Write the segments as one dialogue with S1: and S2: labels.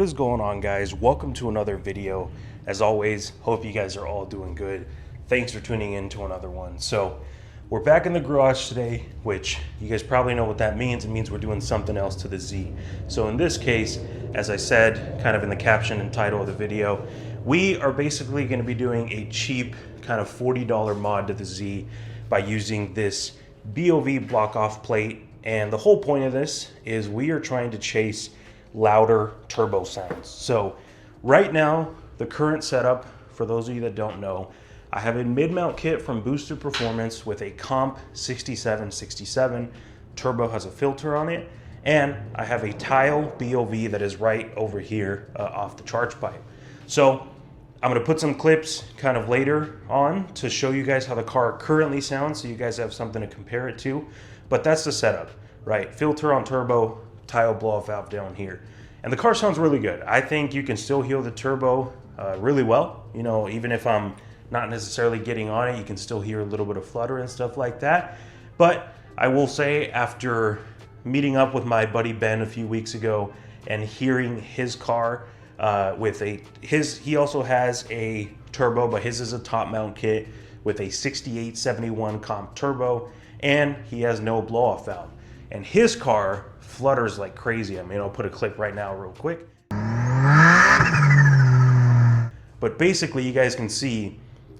S1: What is going on, guys? Welcome to another video. As always, hope you guys are all doing good. Thanks for tuning in to another one. So we're back in the garage today, which you guys probably know what that means. It means we're doing something else to the Z. So in this case, as I said kind of in the caption and title of the video, we are basically going to be doing a cheap kind of $40 mod to the Z by using this BOV block-off plate. And the whole point of this is we are trying to chase louder turbo sounds. So right now, the current setup, for those of you that don't know, I have a mid-mount kit from Boosted Performance with a comp 6767. Turbo has a filter on it. And I have a tile BOV that is right over here off the charge pipe. So I'm gonna put some clips kind of later on to show you guys how the car currently sounds so you guys have something to compare it to. But that's the setup, right? Filter on turbo, tile blow-off valve down here. And the car sounds really good. I think you can still hear the turbo really well. You know, even if I'm not necessarily getting on it, you can still hear a little bit of flutter and stuff like that. But I will say, after meeting up with my buddy Ben a few weeks ago and hearing his car he also has a turbo, but his is a top mount kit with a 6871 comp turbo, and he has no blow-off valve. And his car flutters like crazy. I mean, I'll put a clip right now real quick. But basically, you guys can see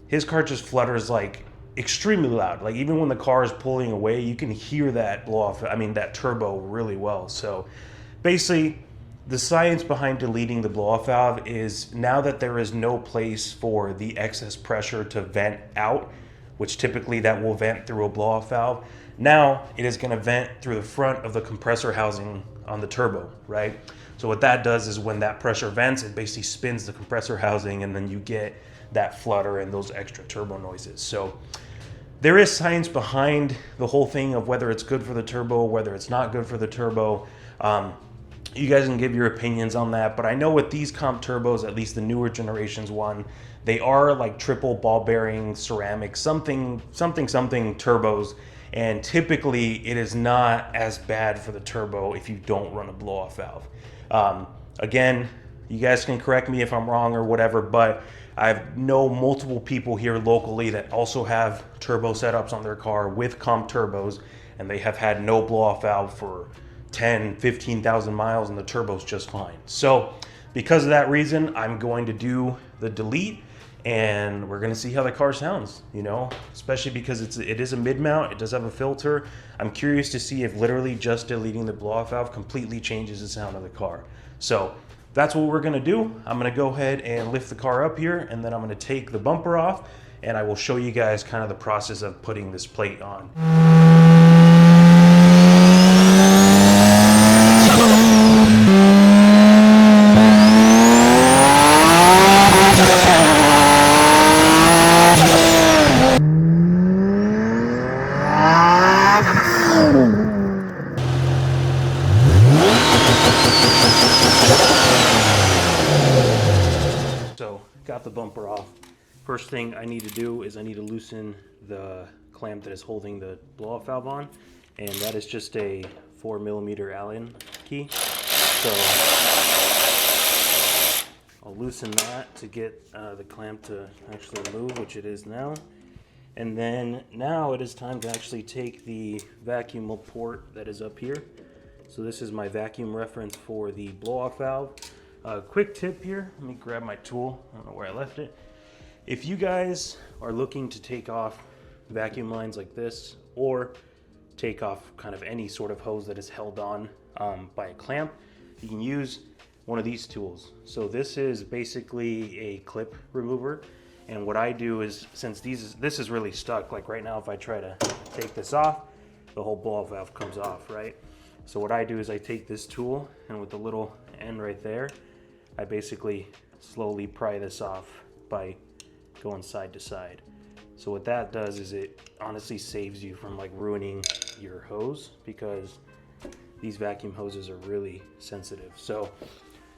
S1: his car just flutters like extremely loud. Like even when the car is pulling away, you can hear that that turbo really well. So basically, the science behind deleting the blow-off valve is now that there is no place for the excess pressure to vent out, which typically that will vent through a blow-off valve. Now it is going to vent through the front of the compressor housing on the turbo, right? So what that does is when that pressure vents, it basically spins the compressor housing, and then you get that flutter and those extra turbo noises. So there is science behind the whole thing of whether it's good for the turbo, whether it's not good for the turbo. You guys can give your opinions on that, but I know with these comp turbos, at least the newer generations one, they are like triple ball bearing ceramic something turbos, and typically it is not as bad for the turbo if you don't run a blow-off valve. Again, you guys can correct me if I'm wrong or whatever, but I know multiple people here locally that also have turbo setups on their car with comp turbos, and they have had no blow-off valve for 10, 15,000 miles, and the turbo's just fine. So because of that reason, I'm going to do the delete, and we're gonna see how the car sounds, you know, especially because it is a mid-mount, it does have a filter. I'm curious to see if literally just deleting the blow-off valve completely changes the sound of the car. So that's what we're gonna do. I'm gonna go ahead and lift the car up here, and then I'm gonna take the bumper off, and I will show you guys kind of the process of putting this plate on. So, got the bumper off. First thing I need to do is I need to loosen the clamp that is holding the blow-off valve on, and that is just a 4mm Allen key. So I'll loosen that to get the clamp to actually move, which it is now. And then now it is time to actually take the vacuum port that is up here. So this is my vacuum reference for the blow-off valve. Quick tip here, let me grab my tool, I don't know where I left it. If you guys are looking to take off vacuum lines like this, or take off kind of any sort of hose that is held on by a clamp, you can use one of these tools. So this is basically a clip remover, and what I do is, since this is really stuck, like right now if I try to take this off, the whole blow-off valve comes off, right? So what I do is I take this tool, and with the little end right there, I basically slowly pry this off by going side to side. So what that does is it honestly saves you from like ruining your hose, because these vacuum hoses are really sensitive. So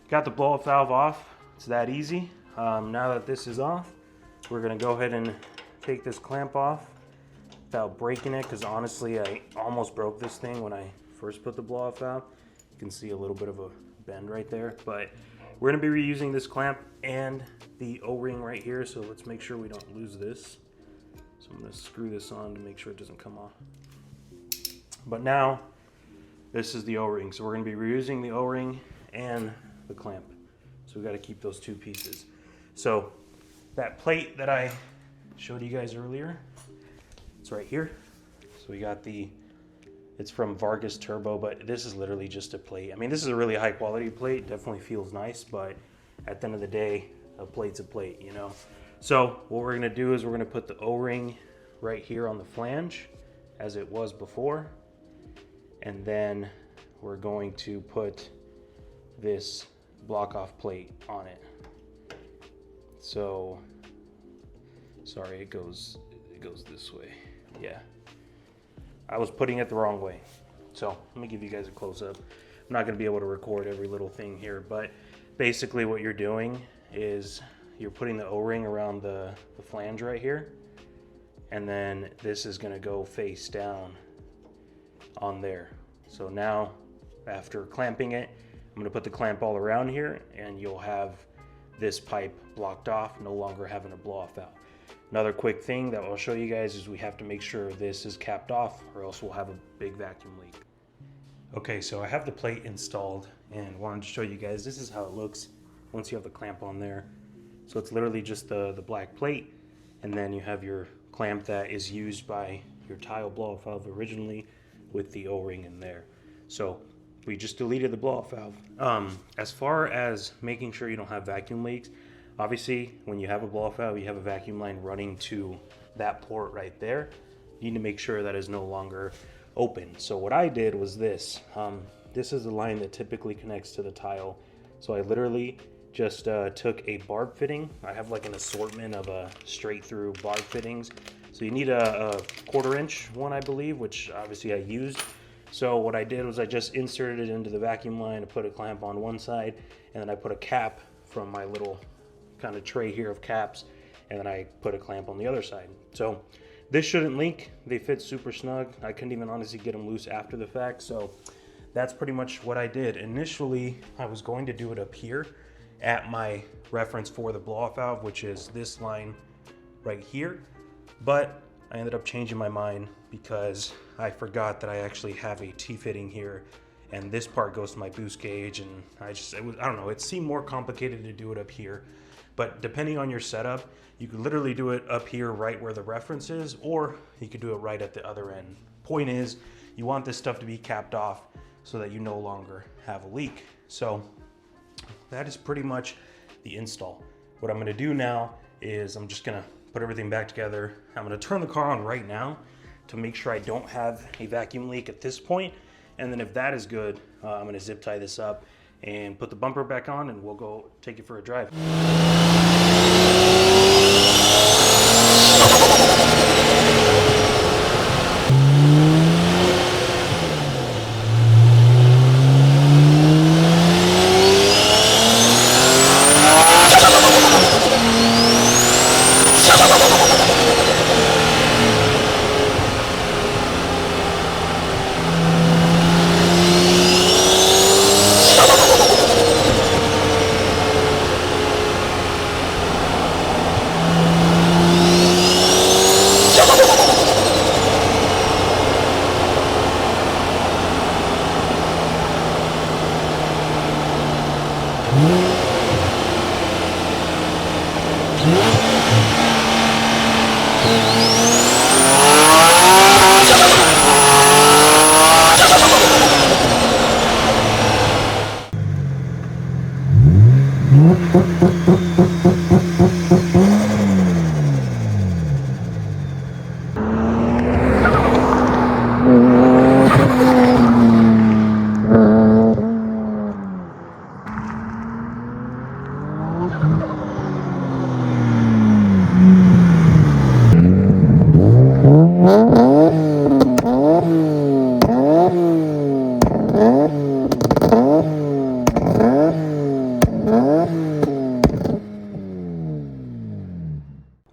S1: got the blow-off valve off. It's that easy. Now that this is off, we're gonna go ahead and take this clamp off without breaking it, because honestly I almost broke this thing when I first put the blow-off valve. You can see a little bit of a bend right there, but we're gonna be reusing this clamp and the O-ring right here, so let's make sure we don't lose this. So I'm gonna screw this on to make sure it doesn't come off. But now, this is the O-ring. So we're gonna be reusing the O-ring and the clamp. So we gotta keep those two pieces. So that plate that I showed you guys earlier, it's right here. So we got it's from Vargas Turbo, but this is literally just a plate. I mean, this is a really high quality plate, definitely feels nice, but at the end of the day, a plate's a plate, you know? So what we're gonna do is we're gonna put the O-ring right here on the flange as it was before. And then we're going to put this block-off plate on it. So, sorry, it goes this way. Yeah, I was putting it the wrong way. So let me give you guys a close-up. I'm not gonna be able to record every little thing here, but basically what you're doing is you're putting the O-ring around the flange right here, and then this is gonna go face down on there. So now, after clamping it, I'm gonna put the clamp all around here, and you'll have this pipe blocked off, no longer having a blow off valve. Another quick thing that I'll show you guys is we have to make sure this is capped off, or else we'll have a big vacuum leak. Okay, so I have the plate installed and wanted to show you guys, this is how it looks once you have the clamp on there. So it's literally just the black plate, and then you have your clamp that is used by your tile blow-off valve originally with the O-ring in there. So we just deleted the blow-off valve. As far as making sure you don't have vacuum leaks, obviously when you have a blow-off valve, you have a vacuum line running to that port right there. You need to make sure that is no longer open. So what I did was this. This is the line that typically connects to the tile. So I literally just took a barb fitting. I have like an assortment of straight through barb fittings. So you need a 1/4 inch one, I believe, which obviously I used. So what I did was I just inserted it into the vacuum line and put a clamp on one side, and then I put a cap from my little kind of tray here of caps, and then I put a clamp on the other side. So this shouldn't leak. They fit super snug. I couldn't even honestly get them loose after the fact. So that's pretty much what I did. Initially, I was going to do it up here at my reference for the blow-off valve, which is this line right here. But I ended up changing my mind because I forgot that I actually have a T-fitting here, and this part goes to my boost gauge, and I don't know, it seemed more complicated to do it up here. But depending on your setup, you could literally do it up here right where the reference is, or you could do it right at the other end. Point is, you want this stuff to be capped off so that you no longer have a leak. So that is pretty much the install. What I'm gonna do now is I'm just gonna put everything back together. I'm gonna turn the car on right now to make sure I don't have a vacuum leak at this point. And then if that is good, I'm gonna zip tie this up and put the bumper back on, and we'll go take it for a drive.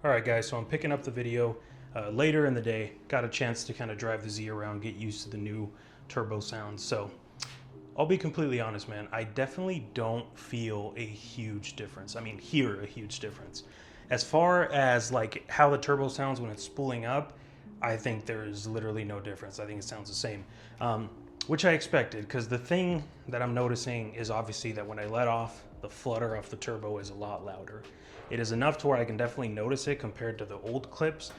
S1: Alright guys, so I'm picking up the video later in the day. Got a chance to kind of drive the Z around, get used to the new turbo sounds. So I'll be completely honest, man. I definitely don't feel a huge difference. I mean, hear a huge difference. As far as like how the turbo sounds when it's spooling up, I think there's literally no difference. I think it sounds the same, which I expected, because the thing that I'm noticing is obviously that when I let off, the flutter of the turbo is a lot louder. It is enough to where I can definitely notice it compared to the old clips,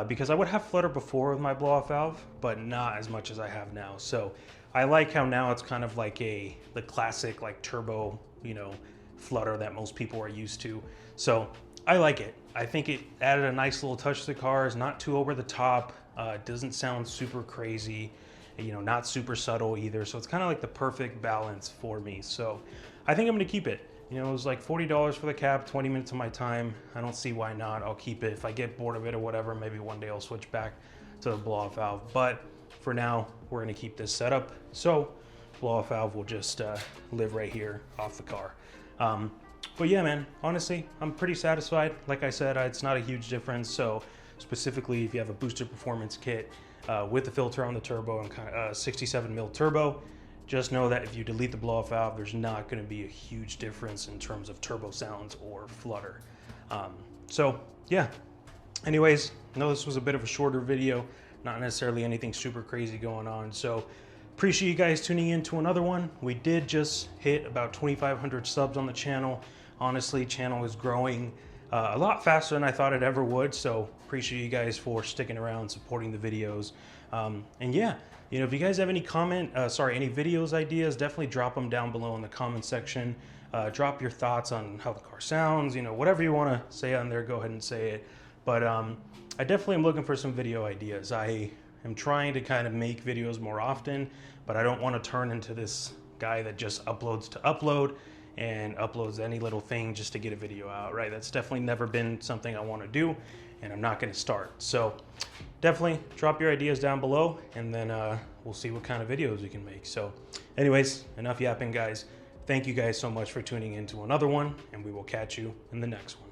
S1: because I would have flutter before with my blow-off valve, but not as much as I have now. So I like how now it's kind of like the classic like turbo, you know, flutter that most people are used to. So I like it. I think it added a nice little touch to the car. It's not too over the top. It doesn't sound super crazy, you know, not super subtle either. So it's kind of like the perfect balance for me. So I think I'm gonna keep it. You know, it was like $40 for the cap, 20 minutes of my time. I don't see why not. I'll keep it. If I get bored of it or whatever, maybe one day I'll switch back to the blow-off valve. But for now, we're gonna keep this setup. So blow-off valve will just live right here off the car. But yeah, man, honestly, I'm pretty satisfied. Like I said, it's not a huge difference. So specifically, if you have a boosted performance kit with the filter on the turbo and kind of 67 mil turbo, just know that if you delete the blow-off valve, there's not going to be a huge difference in terms of turbo sounds or flutter. So yeah, anyways, I know this was a bit of a shorter video, not necessarily anything super crazy going on. So appreciate you guys tuning in to another one. We did just hit about 2,500 subs on the channel. Honestly, channel is growing a lot faster than I thought it ever would. So appreciate you guys for sticking around, supporting the videos. And yeah, you know, if you guys have any any videos ideas, definitely drop them down below in the comment section. Drop your thoughts on how the car sounds, you know, whatever you want to say on there, go ahead and say it. But I definitely am looking for some video ideas. I am trying to kind of make videos more often, but I don't want to turn into this guy that just uploads to upload and uploads any little thing just to get a video out, right? That's definitely never been something I want to do, and I'm not going to start. So definitely drop your ideas down below, and then we'll see what kind of videos we can make. So anyways, enough yapping, guys. Thank you guys so much for tuning in to another one, and we will catch you in the next one.